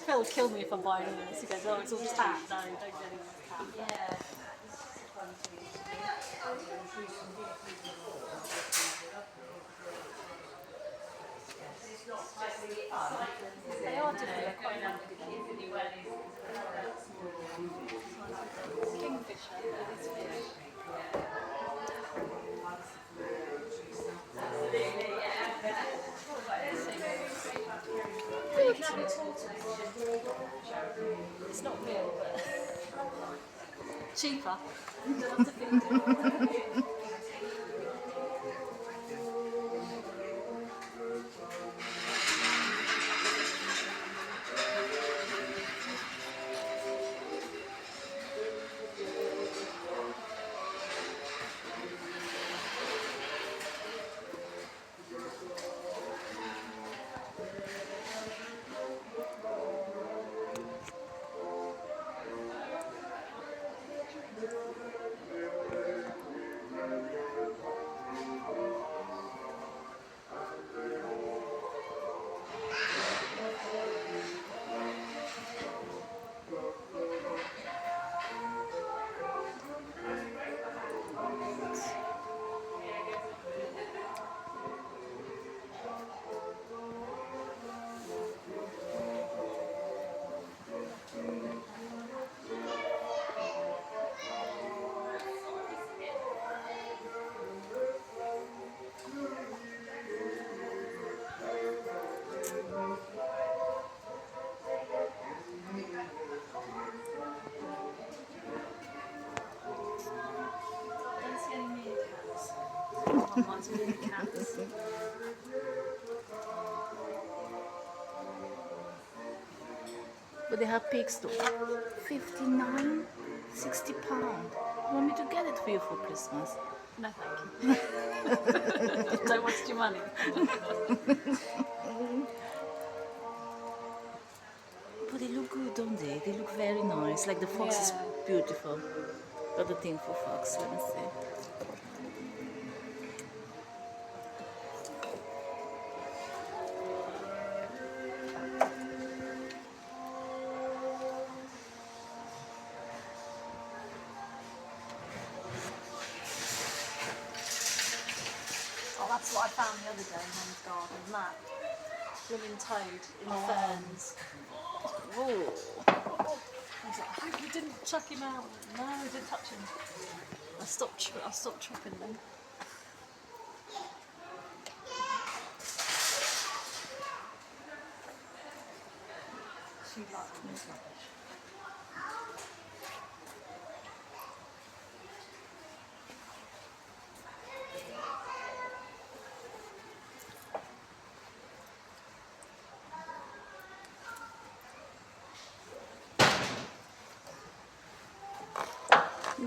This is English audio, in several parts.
Phil will kill me if I buy any of this. He goes, oh, it's all tat. No, don't get any of this tat. They are different. They're quite funky. Kingfisher. It is fish. It's not real, but cheaper. You don't have to feed it. Don't see any meerkats. Everyone likes meerkats. But they have pigs too. 59, 60 pounds. You want me to get it for you for Christmas? No, thank you. Don't waste your money. But they look good, don't they? They look very nice. Like the fox is Yeah. beautiful. Got the thing for fox, let me see. Oh, that's what I found the other day in Mum's garden. That blooming toad in ferns. Oh, I was like, I hope you didn't chuck him out. No, I didn't touch him. I stopped chopping them. She liked this rubbish.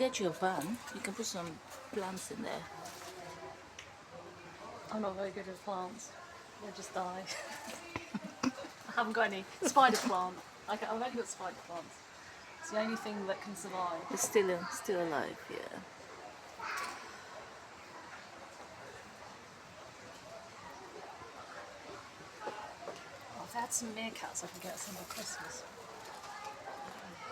get you a van. You can put some plants in there. I'm not very good with plants. They just die. I haven't got any spider plant. I've only got spider plants. It's the only thing that can survive. It's still alive, yeah. Oh, if I had some meerkats, I could get some for Christmas.